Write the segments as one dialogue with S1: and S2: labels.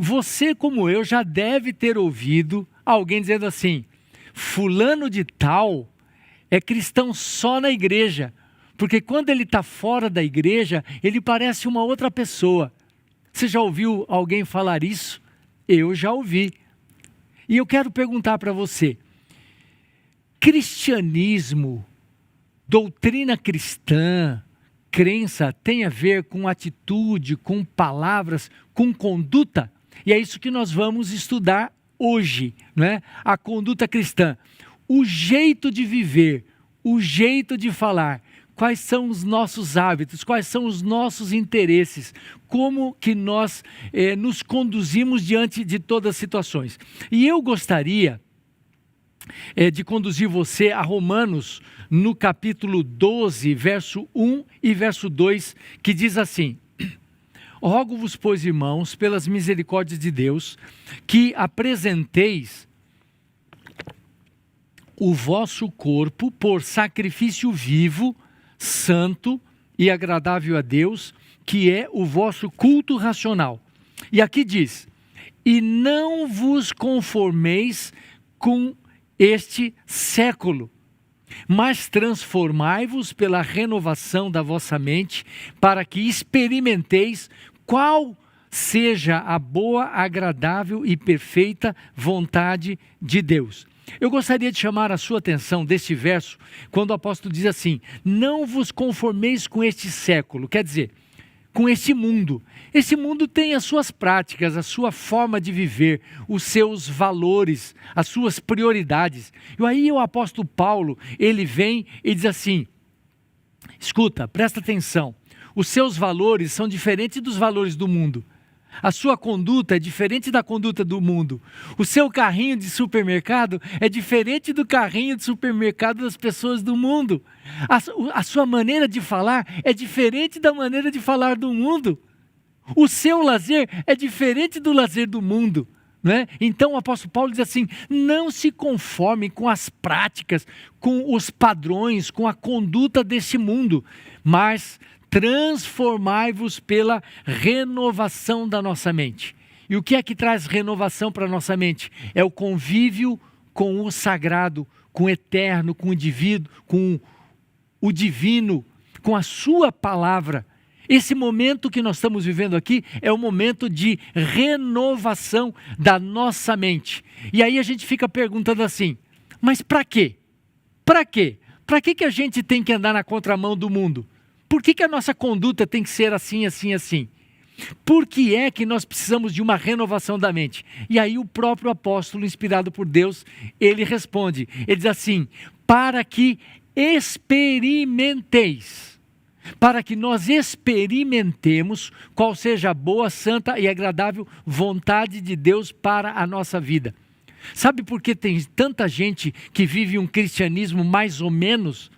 S1: Você, como eu, já deve ter ouvido alguém dizendo assim: fulano de tal é cristão só na igreja, porque quando ele está fora da igreja, ele parece uma outra pessoa. Você já ouviu alguém falar isso? Eu já ouvi. E eu quero perguntar para você: cristianismo, doutrina cristã, crença tem a ver com atitude, com palavras, com conduta? E é isso que nós vamos estudar hoje, né? A conduta cristã, o jeito de viver, o jeito de falar, quais são os nossos hábitos, quais são os nossos interesses, como que nós nos conduzimos diante de todas as situações. E eu gostaria de conduzir você a Romanos, no capítulo 12, verso 1 e verso 2, que diz assim: rogo-vos, pois, irmãos, pelas misericórdias de Deus, que apresenteis o vosso corpo por sacrifício vivo, santo e agradável a Deus, que é o vosso culto racional. E aqui diz: e não vos conformeis com este século, mas transformai-vos pela renovação da vossa mente, para que experimenteis qual seja a boa, agradável e perfeita vontade de Deus. Eu gostaria de chamar a sua atenção deste verso, quando o apóstolo diz assim: não vos conformeis com este século, quer dizer, com este mundo. Esse mundo tem as suas práticas, a sua forma de viver, os seus valores, as suas prioridades. E aí o apóstolo Paulo, ele vem e diz assim: escuta, presta atenção, os seus valores são diferentes dos valores do mundo. A sua conduta é diferente da conduta do mundo. O seu carrinho de supermercado é diferente do carrinho de supermercado das pessoas do mundo. A sua maneira de falar é diferente da maneira de falar do mundo. O seu lazer é diferente do lazer do mundo, né? Então o apóstolo Paulo diz assim: não se conforme com as práticas, com os padrões, com a conduta desse mundo, mas transformai-vos pela renovação da nossa mente. E o que é que traz renovação para a nossa mente? É o convívio com o sagrado, com o eterno, com o indivíduo, com o divino, com a sua palavra. Esse momento que nós estamos vivendo aqui é um momento de renovação da nossa mente. E aí a gente fica perguntando assim: mas para quê? Para quê? Para que a gente tem que andar na contramão do mundo? Por que a nossa conduta tem que ser assim, assim, assim? Por que é que nós precisamos de uma renovação da mente? E aí o próprio apóstolo, inspirado por Deus, ele responde. Ele diz assim: para que experimenteis. Para que nós experimentemos qual seja a boa, santa e agradável vontade de Deus para a nossa vida. Sabe por que tem tanta gente que vive um cristianismo mais ou menos?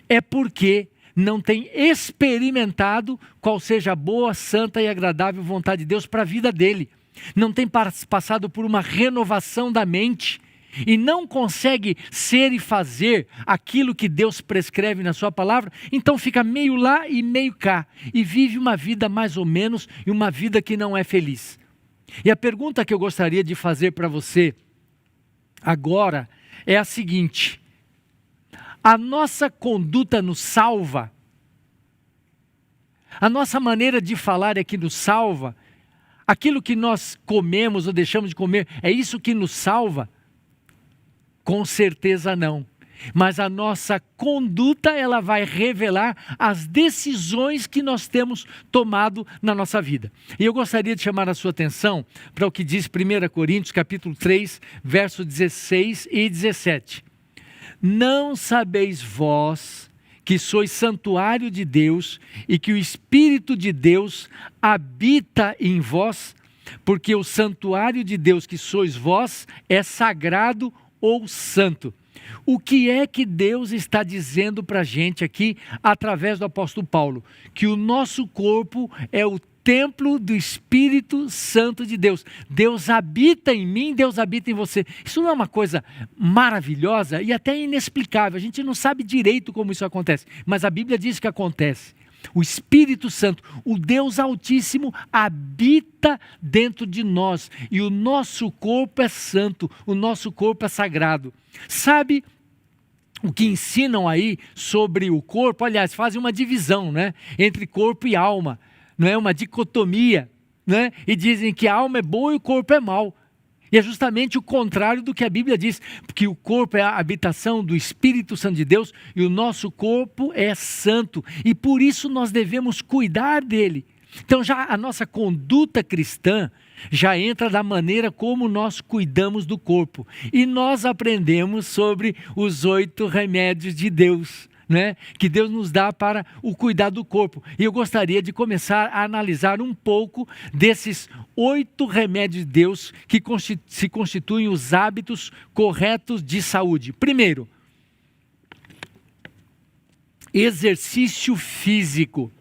S1: É porque não tem experimentado qual seja a boa, santa e agradável vontade de Deus para a vida dele. Não tem passado por uma renovação da mente e não consegue ser e fazer aquilo que Deus prescreve na sua palavra, então fica meio lá e meio cá e vive uma vida mais ou menos e uma vida que não é feliz. E a pergunta que eu gostaria de fazer para você agora é a seguinte: a nossa conduta nos salva? A nossa maneira de falar é que nos salva? Aquilo que nós comemos ou deixamos de comer, é isso que nos salva? Com certeza não. Mas a nossa conduta, ela vai revelar as decisões que nós temos tomado na nossa vida. E eu gostaria de chamar a sua atenção para o que diz 1 Coríntios capítulo 3, versos 16 e 17. Não sabeis vós que sois santuário de Deus e que o Espírito de Deus habita em vós? Porque o santuário de Deus que sois vós é sagrado ou santo. O que é que Deus está dizendo para a gente aqui, através do apóstolo Paulo? Que o nosso corpo é o templo do Espírito Santo de Deus. Deus habita em mim, Deus habita em você. Isso não é uma coisa maravilhosa e até inexplicável. A gente não sabe direito como isso acontece, mas a Bíblia diz que acontece. O Espírito Santo, o Deus Altíssimo, habita dentro de nós. E o nosso corpo é santo, o nosso corpo é sagrado. Sabe o que ensinam aí sobre o corpo? Aliás, fazem uma divisão, né, entre corpo e alma. Não é uma dicotomia, né? E dizem que a alma é boa e o corpo é mau. E é justamente o contrário do que a Bíblia diz, porque o corpo é a habitação do Espírito Santo de Deus e o nosso corpo é santo, e por isso nós devemos cuidar dele. Então já a nossa conduta cristã já entra da maneira como nós cuidamos do corpo. E nós aprendemos sobre os 8 remédios de Deus, né, que Deus nos dá para o cuidado do corpo. E eu gostaria de começar a analisar um pouco desses 8 remédios de Deus que se constituem os hábitos corretos de saúde. Primeiro, exercício físico.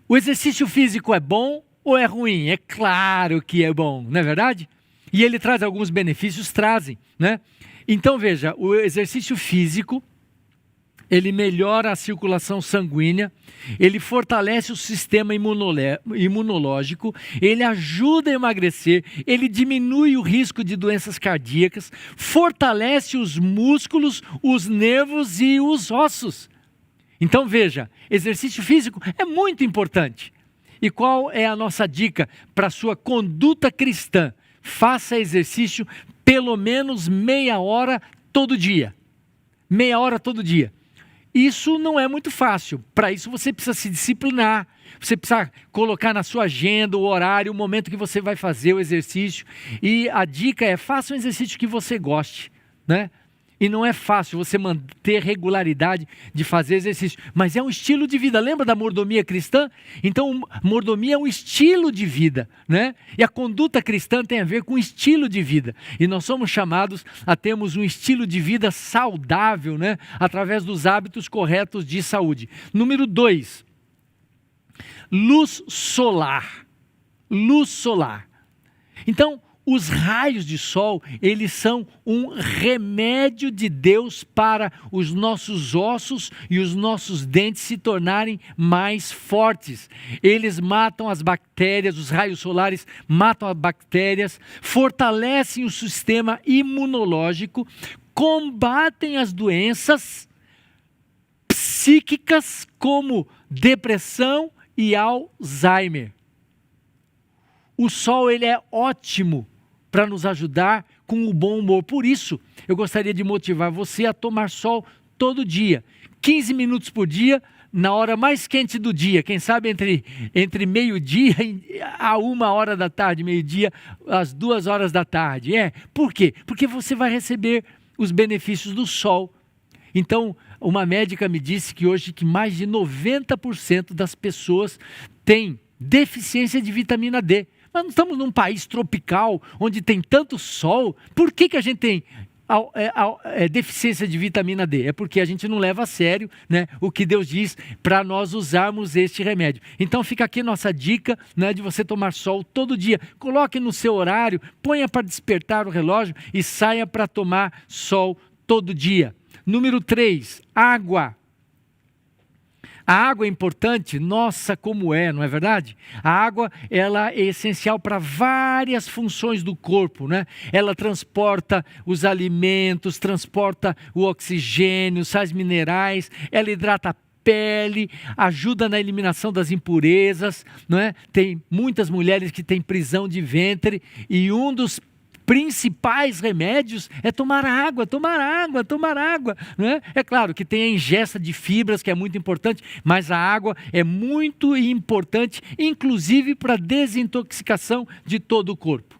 S1: O exercício físico é bom ou é ruim? É claro que é bom, não é verdade? E ele traz alguns benefícios, trazem, né? Então veja, o exercício físico, ele melhora a circulação sanguínea, ele fortalece o sistema imunológico, ele ajuda a emagrecer, ele diminui o risco de doenças cardíacas, fortalece os músculos, os nervos e os ossos. Então veja, exercício físico é muito importante. E qual é a nossa dica para a sua conduta cristã? Faça exercício pelo menos meia hora todo dia. Meia hora todo dia. Isso não é muito fácil. Para isso você precisa se disciplinar. Você precisa colocar na sua agenda o horário, o momento que você vai fazer o exercício. E a dica é, faça um exercício que você goste, né? E não é fácil você manter regularidade de fazer exercício, mas é um estilo de vida. Lembra da mordomia cristã? Então, mordomia é um estilo de vida, né? E a conduta cristã tem a ver com estilo de vida. E nós somos chamados a termos um estilo de vida saudável, né? Através dos hábitos corretos de saúde. Número 2, luz solar. Luz solar. Então, os raios de sol, eles são um remédio de Deus para os nossos ossos e os nossos dentes se tornarem mais fortes. Eles matam as bactérias, os raios solares matam as bactérias, fortalecem o sistema imunológico, combatem as doenças psíquicas como depressão e Alzheimer. O sol, ele é ótimo para nos ajudar com o bom humor. Por isso, eu gostaria de motivar você a tomar sol todo dia. 15 minutos por dia, na hora mais quente do dia. Quem sabe entre meio-dia a 1h da tarde, meio-dia às 2h da tarde. Por quê? Porque você vai receber os benefícios do sol. Então, uma médica me disse que hoje que mais de 90% das pessoas têm deficiência de vitamina D. Nós não estamos num país tropical, onde tem tanto sol. Por que a gente tem deficiência de vitamina D? É porque a gente não leva a sério, né, o que Deus diz para nós usarmos este remédio. Então fica aqui nossa dica, né, de você tomar sol todo dia. Coloque no seu horário, ponha para despertar o relógio e saia para tomar sol todo dia. Número 3, água. A água é importante, nossa, como é, não é verdade? A água, ela é essencial para várias funções do corpo, né? Ela transporta os alimentos, transporta o oxigênio, sais minerais, ela hidrata a pele, ajuda na eliminação das impurezas, não é? Tem muitas mulheres que têm prisão de ventre e um dos principais remédios é tomar água, né? É claro que tem a ingesta de fibras, que é muito importante, mas a água é muito importante, inclusive para a desintoxicação de todo o corpo.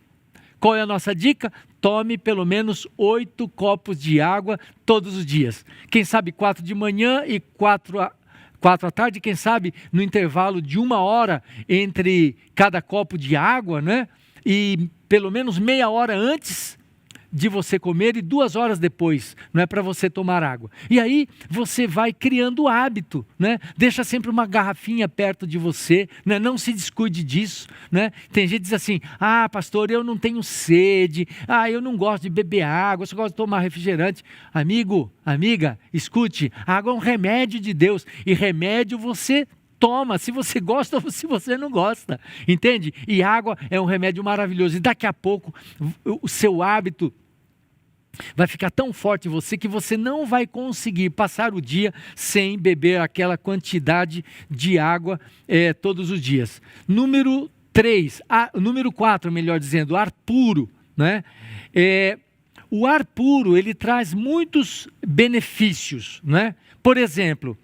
S1: Qual é a nossa dica? Tome pelo menos 8 copos de água todos os dias. Quem sabe 4 de manhã e 4 à tarde, quem sabe no intervalo de 1 hora entre cada copo de água, né? E pelo menos meia hora antes de você comer e 2 horas depois, não é para você tomar água. E aí você vai criando o hábito, né? Deixa sempre uma garrafinha perto de você, né? Não se descuide disso, né? Tem gente que diz assim, pastor, eu não tenho sede, eu não gosto de beber água, eu só gosto de tomar refrigerante. Amigo, amiga, escute, a água é um remédio de Deus, e remédio você toma, se você gosta ou se você não gosta, entende? E água é um remédio maravilhoso, e daqui a pouco o seu hábito vai ficar tão forte em você que você não vai conseguir passar o dia sem beber aquela quantidade de água todos os dias. Número 4, melhor dizendo, ar puro, né? O ar puro, ele traz muitos benefícios, né? Por exemplo,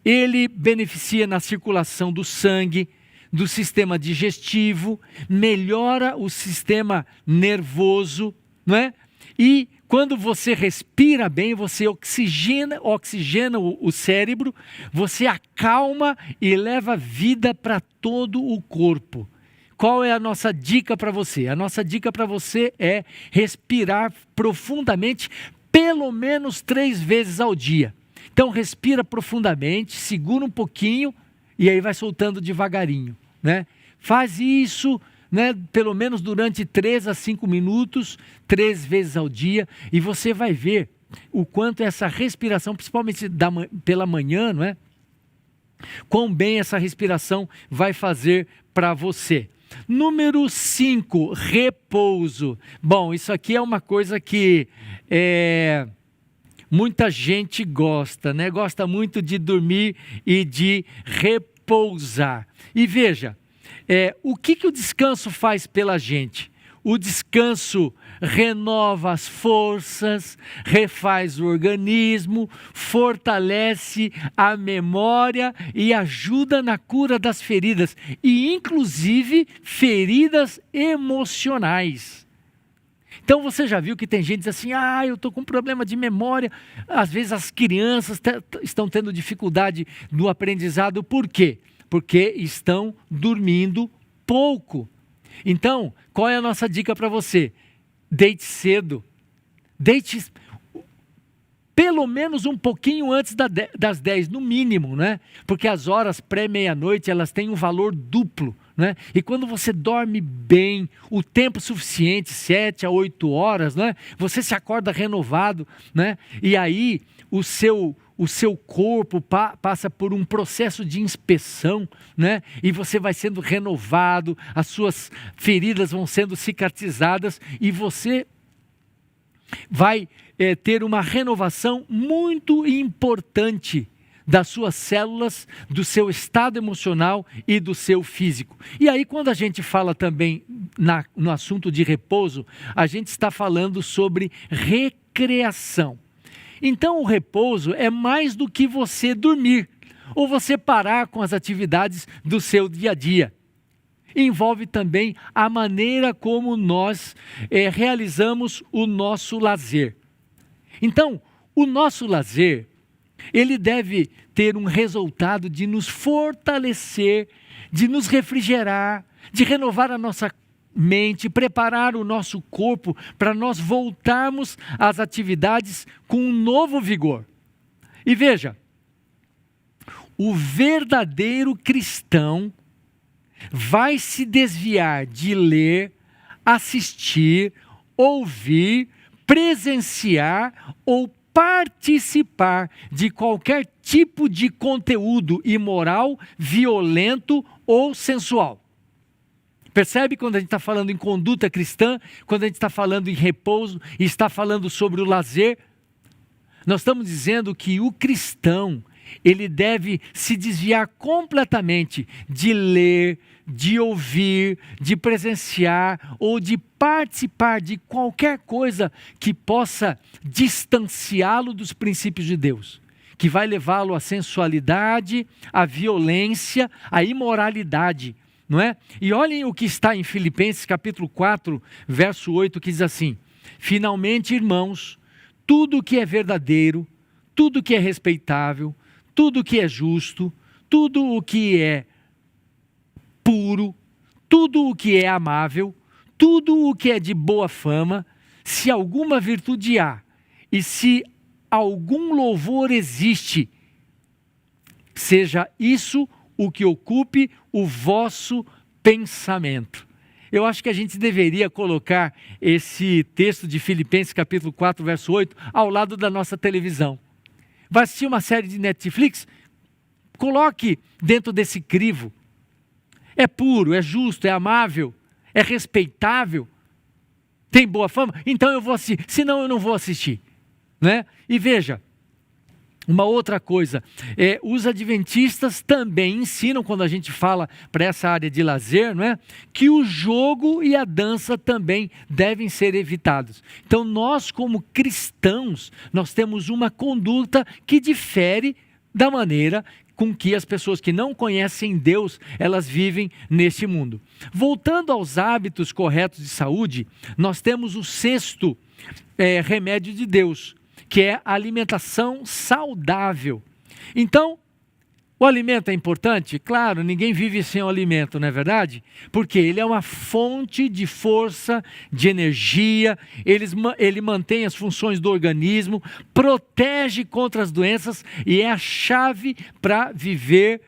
S1: ele beneficia na circulação do sangue, do sistema digestivo, melhora o sistema nervoso, não é? E quando você respira bem, você oxigena o cérebro, você acalma e leva vida para todo o corpo. Qual é a nossa dica para você? A nossa dica para você é respirar profundamente, pelo menos 3 vezes ao dia. Então respira profundamente, segura um pouquinho e aí vai soltando devagarinho, né? Faz isso, né, pelo menos durante 3 a 5 minutos, 3 vezes ao dia, e você vai ver o quanto essa respiração, principalmente pela manhã, não é? Quão bem essa respiração vai fazer para você. Número 5, repouso. Bom, isso aqui é uma coisa que muita gente gosta, né? Gosta muito de dormir e de repousar. E veja, o que o descanso faz pela gente? O descanso renova as forças, refaz o organismo, fortalece a memória e ajuda na cura das feridas, e inclusive feridas emocionais. Então você já viu que tem gente que diz assim, eu estou com problema de memória. Às vezes as crianças estão tendo dificuldade no aprendizado. Por quê? Porque estão dormindo pouco. Então, qual é a nossa dica para você? Deite cedo. Deite pelo menos um pouquinho antes das 10, no mínimo, né? Porque as horas pré-meia-noite, elas têm um valor duplo, né? E quando você dorme bem, o tempo suficiente, 7 a 8 horas, né? Você se acorda renovado, né? E aí o seu corpo passa por um processo de inspeção, né? E você vai sendo renovado, as suas feridas vão sendo cicatrizadas e você vai ter uma renovação muito importante das suas células, do seu estado emocional e do seu físico. E aí quando a gente fala também no assunto de repouso, a gente está falando sobre recreação. Então o repouso é mais do que você dormir, ou você parar com as atividades do seu dia a dia. Envolve também a maneira como nós realizamos o nosso lazer. Então, o nosso lazer, ele deve ter um resultado de nos fortalecer, de nos refrigerar, de renovar a nossa mente, preparar o nosso corpo para nós voltarmos às atividades com um novo vigor. E veja, o verdadeiro cristão vai se desviar de ler, assistir, ouvir, presenciar ou participar de qualquer tipo de conteúdo imoral, violento ou sensual. Percebe quando a gente está falando em conduta cristã, quando a gente está falando em repouso e está falando sobre o lazer? Nós estamos dizendo que o cristão, ele deve se desviar completamente de ler, de ouvir, de presenciar ou de participar de qualquer coisa que possa distanciá-lo dos princípios de Deus, que vai levá-lo à sensualidade, à violência, à imoralidade, não é? E olhem o que está em Filipenses capítulo 4, verso 8, que diz assim: finalmente, irmãos, tudo o que é verdadeiro, tudo o que é respeitável, tudo o que é justo, tudo o que é puro, tudo o que é amável, tudo o que é de boa fama, se alguma virtude há, e se algum louvor existe, seja isso o que ocupe o vosso pensamento. Eu acho que a gente deveria colocar esse texto de Filipenses capítulo 4, verso 8, ao lado da nossa televisão. Vai assistir uma série de Netflix? Coloque dentro desse crivo. É puro, é justo, é amável, é respeitável, tem boa fama? Então eu vou assistir, senão eu não vou assistir. Né? E veja, uma outra coisa, os adventistas também ensinam, quando a gente fala para essa área de lazer, não é? Que o jogo e a dança também devem ser evitados. Então nós, como cristãos, nós temos uma conduta que difere da maneira com que as pessoas que não conhecem Deus, elas vivem neste mundo. Voltando aos hábitos corretos de saúde, nós temos o sexto remédio de Deus, que é a alimentação saudável. Então, o alimento é importante? Claro, ninguém vive sem o alimento, não é verdade? Porque ele é uma fonte de força, de energia, ele mantém as funções do organismo, protege contra as doenças e é a chave para viver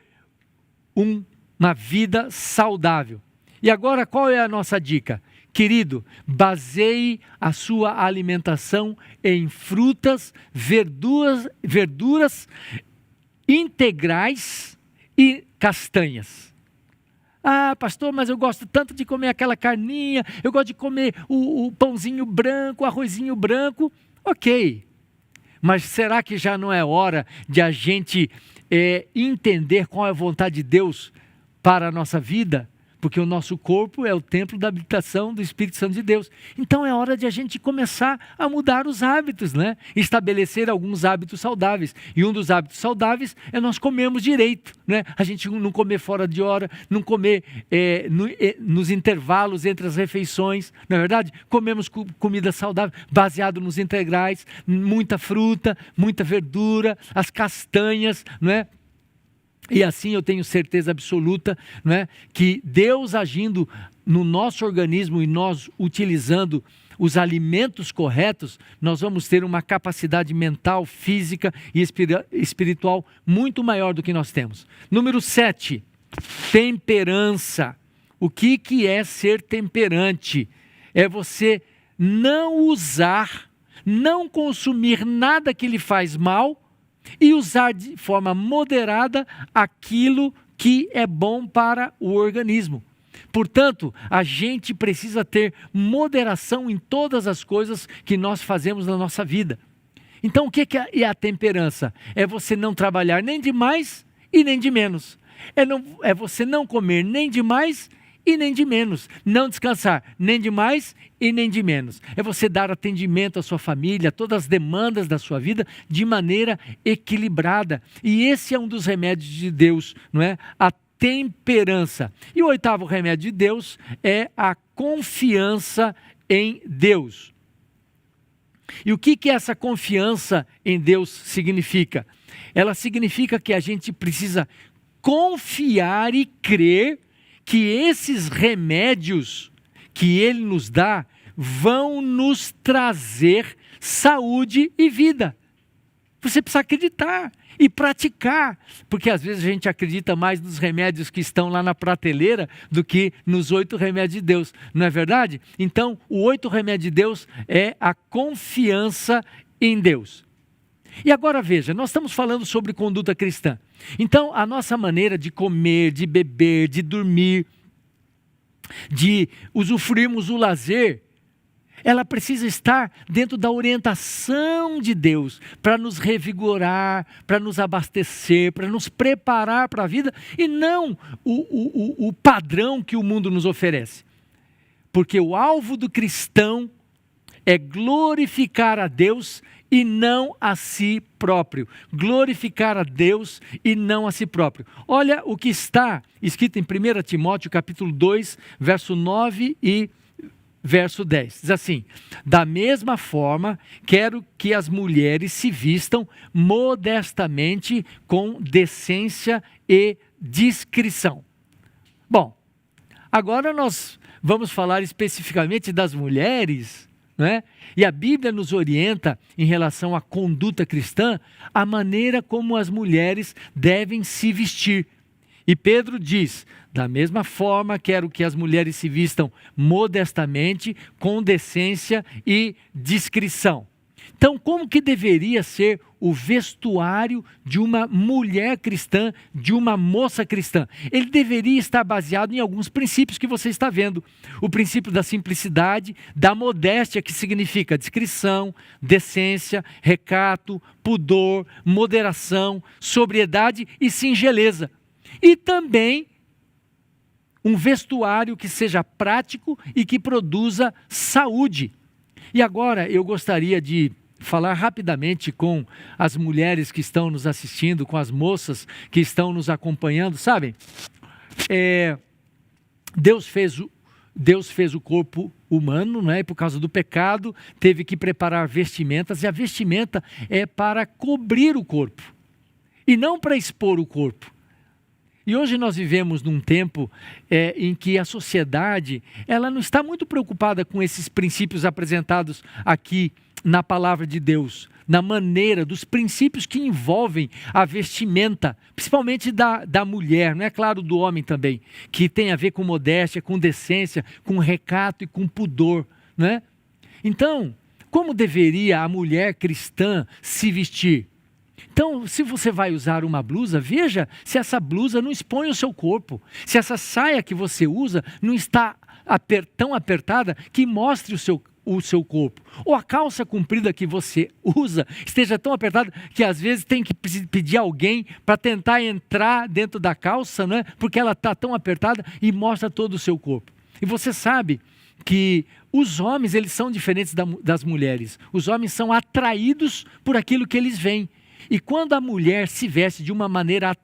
S1: uma vida saudável. E agora, qual é a nossa dica? Querido, baseie a sua alimentação em frutas, verduras integrais e castanhas. Ah, pastor, mas eu gosto tanto de comer aquela carninha, eu gosto de comer o pãozinho branco, o arrozinho branco. Ok, mas será que já não é hora de a gente entender qual é a vontade de Deus para a nossa vida? Porque o nosso corpo é o templo da habitação do Espírito Santo de Deus. Então é hora de a gente começar a mudar os hábitos, né? Estabelecer alguns hábitos saudáveis. E um dos hábitos saudáveis é nós comermos direito, né? A gente não comer fora de hora, não comer nos intervalos entre as refeições, não é verdade? Comemos comida saudável, baseado nos integrais, muita fruta, muita verdura, as castanhas, não é? E assim eu tenho certeza absoluta, não é, que Deus agindo no nosso organismo e nós utilizando os alimentos corretos, nós vamos ter uma capacidade mental, física e espiritual muito maior do que nós temos. Número 7, temperança. O que é ser temperante? É você não usar, não consumir nada que lhe faz mal, e usar de forma moderada aquilo que é bom para o organismo. Portanto, a gente precisa ter moderação em todas as coisas que nós fazemos na nossa vida. Então, o que é a temperança? É você não trabalhar nem de mais e nem de menos. É você não comer nem de mais e nem de menos. Não descansar nem de mais e nem de menos. É você dar atendimento à sua família, a todas as demandas da sua vida de maneira equilibrada. E esse é um dos remédios de Deus, não é? A temperança. E o oitavo remédio de Deus é a confiança em Deus. E o que essa confiança em Deus significa? Ela significa que a gente precisa confiar e crer que esses remédios que Ele nos dá vão nos trazer saúde e vida. Você precisa acreditar e praticar, porque às vezes a gente acredita mais nos remédios que estão lá na prateleira do que nos 8 remédios de Deus, não é verdade? Então, o 8 remédio de Deus é a confiança em Deus. E agora veja, nós estamos falando sobre conduta cristã. Então, a nossa maneira de comer, de beber, de dormir, de usufruirmos o lazer, ela precisa estar dentro da orientação de Deus, para nos revigorar, para nos abastecer, para nos preparar para a vida, e não o padrão que o mundo nos oferece. Porque o alvo do cristão é glorificar a Deus e não a si próprio. Glorificar a Deus e não a si próprio. Olha o que está escrito em 1 Timóteo capítulo 2, verso 9 e verso 10. Diz assim: da mesma forma, quero que as mulheres se vistam modestamente, com decência e discrição. Bom, agora nós vamos falar especificamente das mulheres, não é? E a Bíblia nos orienta em relação à conduta cristã, a maneira como as mulheres devem se vestir. E Pedro diz: da mesma forma, quero que as mulheres se vistam modestamente, com decência e discrição. Então, como que deveria ser o vestuário de uma mulher cristã, de uma moça cristã? Ele deveria estar baseado em alguns princípios que você está vendo. O princípio da simplicidade, da modéstia, que significa discrição, decência, recato, pudor, moderação, sobriedade e singeleza. E também um vestuário que seja prático e que produza saúde. E agora eu gostaria de falar rapidamente com as mulheres que estão nos assistindo, com as moças que estão nos acompanhando. Sabem, Deus fez o corpo humano, né? Por causa do pecado, teve que preparar vestimentas, e a vestimenta é para cobrir o corpo, e não para expor o corpo. E hoje nós vivemos num tempo em que a sociedade ela não está muito preocupada com esses princípios apresentados aqui na palavra de Deus, na maneira, dos princípios que envolvem a vestimenta, principalmente da mulher, não é claro, do homem também, que tem a ver com modéstia, com decência, com recato e com pudor, não é? Então, como deveria a mulher cristã se vestir? Então, se você vai usar uma blusa, veja se essa blusa não expõe o seu corpo, se essa saia que você usa não está tão apertada que mostre o seu corpo, ou a calça comprida que você usa esteja tão apertada que às vezes tem que pedir alguém para tentar entrar dentro da calça, não é? Porque ela está tão apertada e mostra todo o seu corpo. E você sabe que os homens, eles são diferentes das mulheres. Os homens são atraídos por aquilo que eles veem. E quando a mulher se veste de uma maneira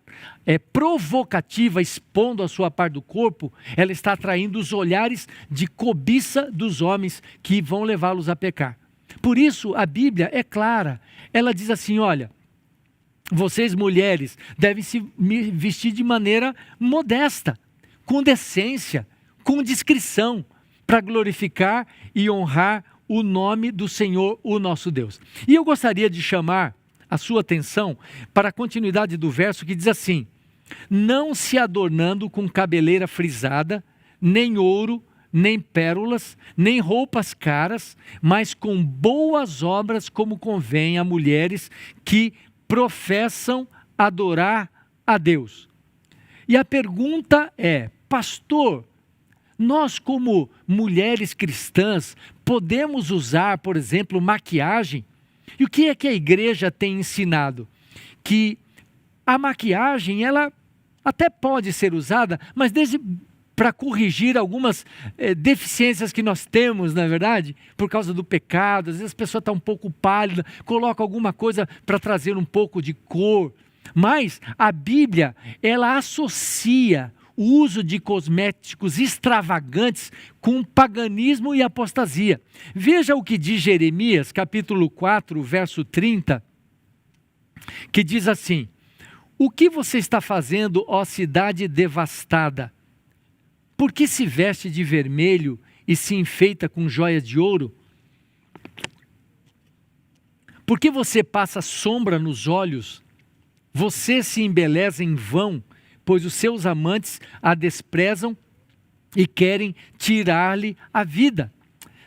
S1: provocativa, expondo a sua parte do corpo, ela está atraindo os olhares de cobiça dos homens que vão levá-los a pecar. Por isso, a Bíblia é clara. Ela diz assim, olha, vocês mulheres devem se vestir de maneira modesta, com decência, com discrição, para glorificar e honrar o nome do Senhor, o nosso Deus. E eu gostaria de chamar a sua atenção para a continuidade do verso que diz assim: não se adornando com cabeleira frisada, nem ouro, nem pérolas, nem roupas caras, mas com boas obras, como convém a mulheres que professam adorar a Deus. E a pergunta é: pastor, nós como mulheres cristãs podemos usar, por exemplo, maquiagem? E o que é que a igreja tem ensinado? Que a maquiagem, ela até pode ser usada, mas desde para corrigir algumas deficiências que nós temos, na verdade, por causa do pecado. Às vezes a pessoa está um pouco pálida, coloca alguma coisa para trazer um pouco de cor. Mas a Bíblia, ela associa o uso de cosméticos extravagantes com paganismo e apostasia. Veja o que diz Jeremias, capítulo 4, verso 30, que diz assim: o que você está fazendo, ó cidade devastada? Por que se veste de vermelho e se enfeita com joias de ouro? Por que você passa sombra nos olhos? Você se embeleza em vão, pois os seus amantes a desprezam e querem tirar-lhe a vida.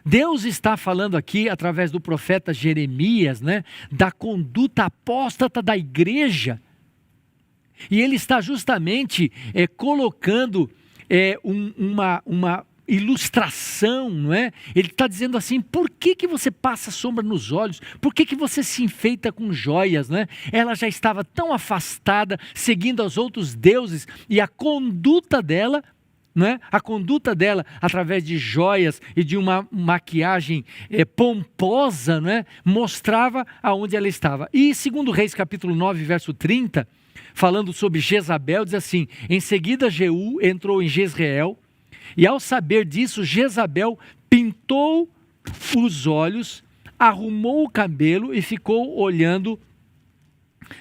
S1: Deus está falando aqui, através do profeta Jeremias, né, da conduta apóstata da igreja. E ele está justamente colocando uma ilustração, não é? Ele está dizendo assim: por que você passa sombra nos olhos? Por que você se enfeita com joias, não é? Ela já estava tão afastada, seguindo aos outros deuses, e a conduta dela, não é? A conduta dela, através de joias e de uma maquiagem pomposa, não é? Mostrava aonde ela estava. E segundo Reis capítulo 9, verso 30, falando sobre Jezabel, diz assim: em seguida Jeú entrou em Jezreel, e ao saber disso, Jezabel pintou os olhos, arrumou o cabelo e ficou olhando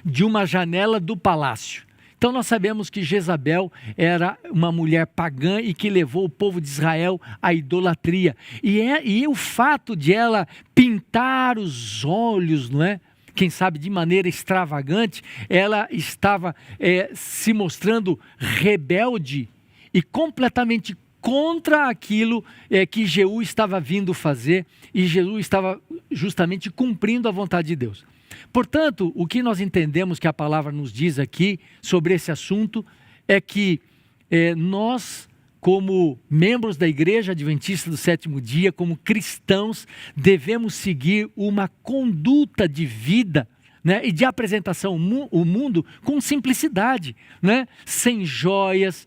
S1: de uma janela do palácio.
S2: Então nós sabemos que Jezabel era uma mulher pagã e que levou o povo de Israel à idolatria. E o fato de ela pintar os olhos, não é? Quem sabe de maneira extravagante, ela estava se mostrando rebelde e completamente contra aquilo que Jeú estava vindo fazer, e Jeú estava justamente cumprindo a vontade de Deus. Portanto, o que nós entendemos que a palavra nos diz aqui sobre esse assunto é que nós, como membros da Igreja Adventista do Sétimo Dia, como cristãos, devemos seguir uma conduta de vida, né, e de apresentação ao mundo com simplicidade, né, sem joias,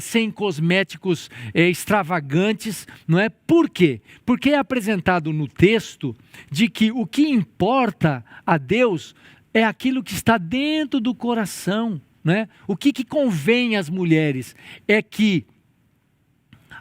S2: sem cosméticos extravagantes, não é? Por quê? Porque é apresentado no texto de que o que importa a Deus é aquilo que está dentro do coração, né? O que convém às mulheres é que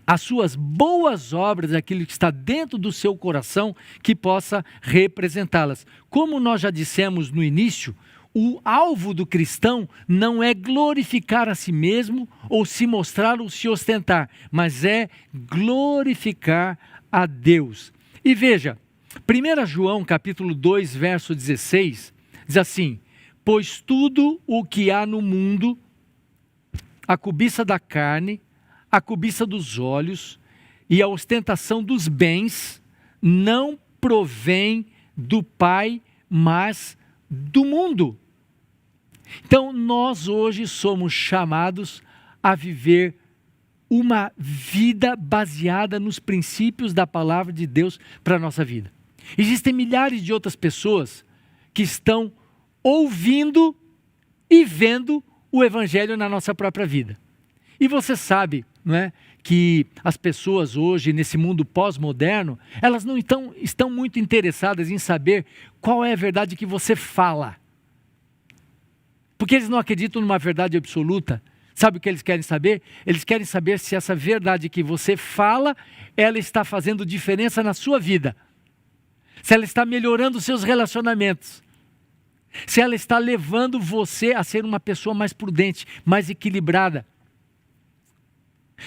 S2: as suas boas obras, aquilo que está dentro do seu coração, que possa representá-las. Como nós já dissemos no início, o alvo do cristão não é glorificar a si mesmo, ou se mostrar ou se ostentar, mas é glorificar a Deus. E veja, 1 João capítulo 2, verso 16, diz assim: pois tudo o que há no mundo, a cobiça da carne, a cobiça dos olhos e a ostentação dos bens não provém do Pai, mas do mundo. Então nós hoje somos chamados a viver uma vida baseada nos princípios da palavra de Deus para a nossa vida. Existem milhares de outras pessoas que estão ouvindo e vendo o Evangelho na nossa própria vida. E você sabe, não é, que as pessoas hoje, nesse mundo pós-moderno, elas não estão muito interessadas em saber qual é a verdade que você fala. Porque eles não acreditam numa verdade absoluta. Sabe o que eles querem saber? Eles querem saber se essa verdade que você fala, ela está fazendo diferença na sua vida. Se ela está melhorando os seus relacionamentos. Se ela está levando você a ser uma pessoa mais prudente, mais equilibrada.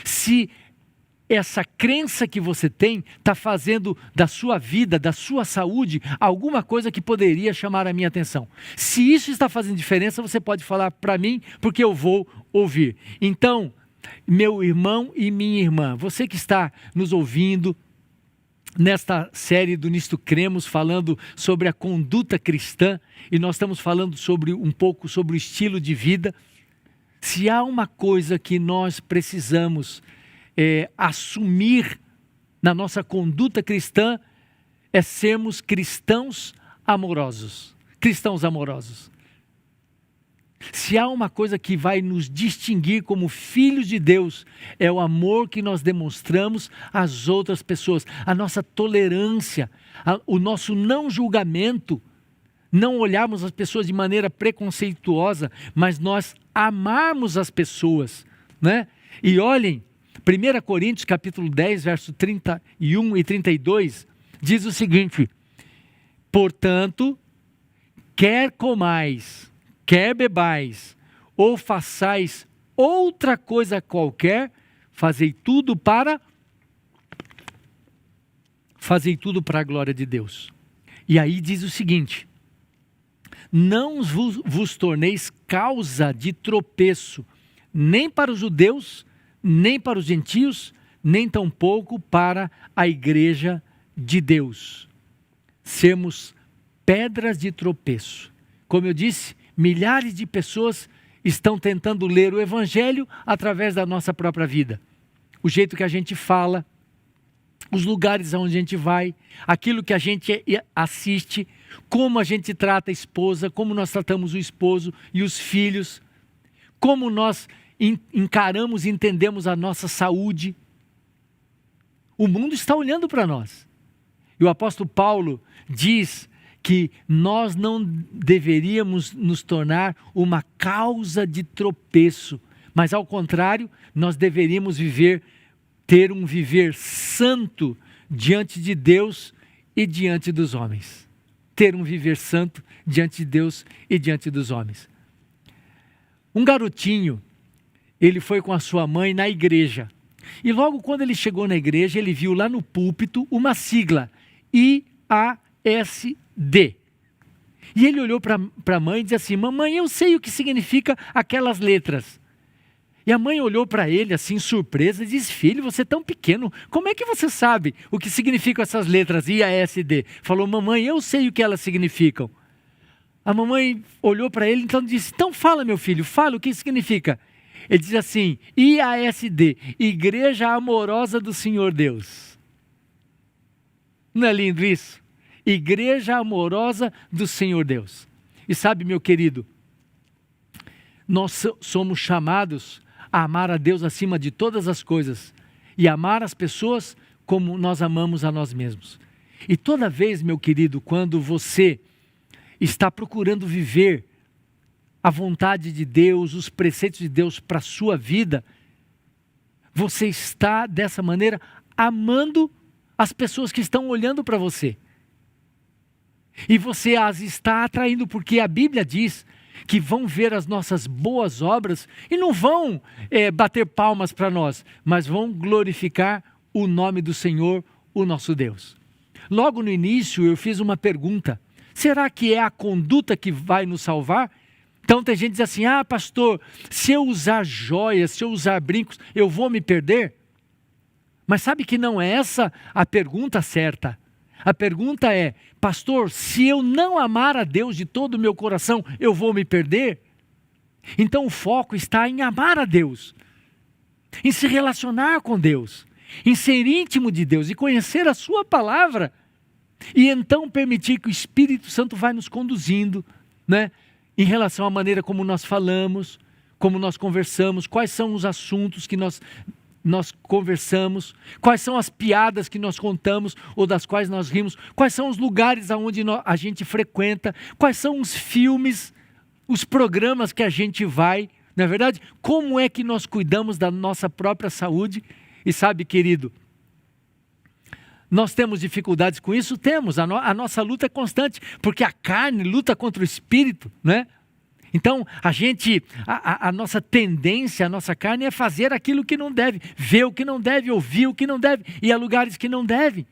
S2: Se essa crença que você tem está fazendo da sua vida, da sua saúde, alguma coisa que poderia chamar a minha atenção. Se isso está fazendo diferença, você pode falar para mim, porque eu vou ouvir. Então, meu irmão e minha irmã, você que está nos ouvindo nesta série do Nisto Cremos, falando sobre a conduta cristã, e nós estamos falando um pouco sobre o estilo de vida. Se há uma coisa que nós precisamos assumir na nossa conduta cristã, é sermos cristãos amorosos. Cristãos amorosos. Se há uma coisa que vai nos distinguir como filhos de Deus, é o amor que nós demonstramos às outras pessoas, a nossa tolerância, o nosso não julgamento, não olharmos as pessoas de maneira preconceituosa, mas nós amarmos as pessoas, né? E olhem, 1 Coríntios capítulo 10, verso 31 e 32, diz o seguinte: portanto, quer comais, quer bebais, ou façais outra coisa qualquer, fazei tudo para a glória de Deus. E aí diz o seguinte: não vos torneis causa de tropeço, nem para os judeus, nem para os gentios, nem tampouco para a igreja de Deus. Sermos pedras de tropeço. Como eu disse, milhares de pessoas estão tentando ler o Evangelho através da nossa própria vida. O jeito que a gente fala, os lugares aonde a gente vai, aquilo que a gente assiste, como a gente trata a esposa, como nós tratamos o esposo e os filhos, como nós encaramos e entendemos a nossa saúde. O mundo está olhando para nós. E o apóstolo Paulo diz que nós não deveríamos nos tornar uma causa de tropeço, mas ao contrário, nós deveríamos ter um viver santo diante de Deus e diante dos homens. Ter um viver santo diante de Deus e diante dos homens. Um garotinho, ele foi com a sua mãe na igreja. E logo quando ele chegou na igreja, ele viu lá no púlpito uma sigla, IASD. E ele olhou para a mãe e disse assim: mamãe, eu sei o que significa aquelas letras. E a mãe olhou para ele assim, surpresa, e disse: filho, você é tão pequeno, como é que você sabe o que significam essas letras IASD? Falou: mamãe, eu sei o que elas significam. A mamãe olhou para ele, então disse: então fala, meu filho, fala o que significa. Ele diz assim: IASD, Igreja Amorosa do Senhor Deus. Não é lindo isso? Igreja Amorosa do Senhor Deus. E sabe, meu querido, nós somos chamados a amar a Deus acima de todas as coisas e amar as pessoas como nós amamos a nós mesmos. E toda vez, meu querido, quando você está procurando viver a vontade de Deus, os preceitos de Deus para a sua vida, você está dessa maneira amando as pessoas que estão olhando para você. E você as está atraindo, porque a Bíblia diz que vão ver as nossas boas obras e não vão bater palmas para nós, mas vão glorificar o nome do Senhor, o nosso Deus. Logo no início eu fiz uma pergunta: será que é a conduta que vai nos salvar? Então tem gente que diz assim: ah, pastor, se eu usar joias, se eu usar brincos, eu vou me perder? Mas sabe que não é essa a pergunta certa. A pergunta é: pastor, se eu não amar a Deus de todo o meu coração, eu vou me perder? Então o foco está em amar a Deus, em se relacionar com Deus, em ser íntimo de Deus e conhecer a sua palavra. E então permitir que o Espírito Santo vai nos conduzindo, né? Em relação à maneira como nós falamos, como nós conversamos, quais são os assuntos que nós conversamos, quais são as piadas que nós contamos ou das quais nós rimos, quais são os lugares aonde a gente frequenta, quais são os filmes, os programas que a gente vai, não é verdade? Como é que nós cuidamos da nossa própria saúde? E sabe, querido, nós temos dificuldades com isso? Temos, a nossa luta é constante, porque a carne luta contra o espírito, né? Então, a nossa tendência, a nossa carne é fazer aquilo que não deve, ver o que não deve, ouvir o que não deve, ir a lugares que não deve.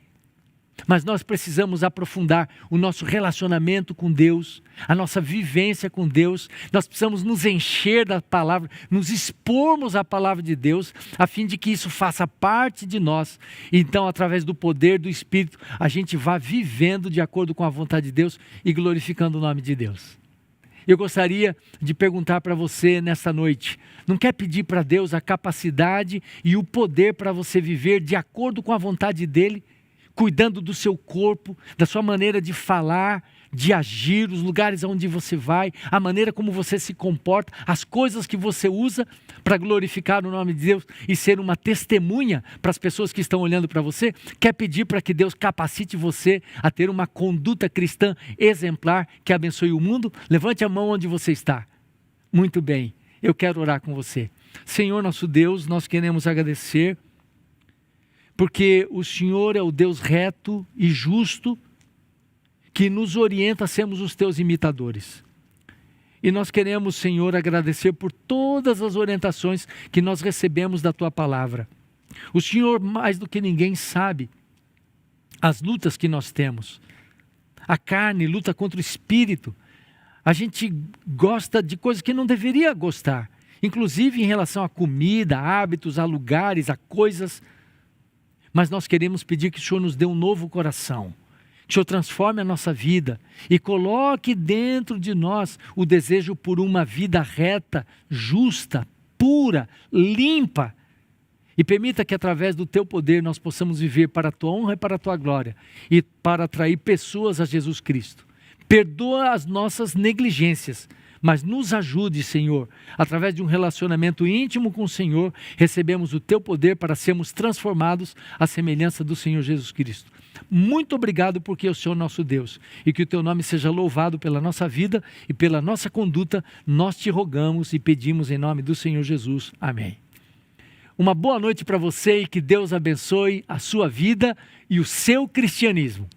S2: Mas nós precisamos aprofundar o nosso relacionamento com Deus, a nossa vivência com Deus. Nós precisamos nos encher da palavra, nos expormos à palavra de Deus, a fim de que isso faça parte de nós. Então, através do poder do Espírito, a gente vá vivendo de acordo com a vontade de Deus e glorificando o nome de Deus. Eu gostaria de perguntar para você nesta noite: não quer pedir para Deus a capacidade e o poder para você viver de acordo com a vontade dEle? Cuidando do seu corpo, da sua maneira de falar, de agir, os lugares onde você vai, a maneira como você se comporta, as coisas que você usa para glorificar o nome de Deus e ser uma testemunha para as pessoas que estão olhando para você? Quer pedir para que Deus capacite você a ter uma conduta cristã exemplar que abençoe o mundo? Levante a mão onde você está. Muito bem, eu quero orar com você. Senhor nosso Deus, nós queremos agradecer, porque o Senhor é o Deus reto e justo, que nos orienta a sermos os teus imitadores. E nós queremos, Senhor, agradecer por todas as orientações que nós recebemos da tua palavra. O Senhor, mais do que ninguém, sabe as lutas que nós temos. A carne luta contra o espírito. A gente gosta de coisas que não deveria gostar, inclusive em relação à comida, a hábitos, a lugares, a coisas. Mas nós queremos pedir que o Senhor nos dê um novo coração, que o Senhor transforme a nossa vida e coloque dentro de nós o desejo por uma vida reta, justa, pura, limpa. E permita que através do teu poder nós possamos viver para a tua honra e para a tua glória e para atrair pessoas a Jesus Cristo. Perdoa as nossas negligências, mas nos ajude, Senhor, através de um relacionamento íntimo com o Senhor, recebemos o teu poder para sermos transformados à semelhança do Senhor Jesus Cristo. Muito obrigado, porque é o Senhor nosso Deus, e que o teu nome seja louvado pela nossa vida e pela nossa conduta. Nós te rogamos e pedimos em nome do Senhor Jesus. Amém. Uma boa noite para você e que Deus abençoe a sua vida e o seu cristianismo.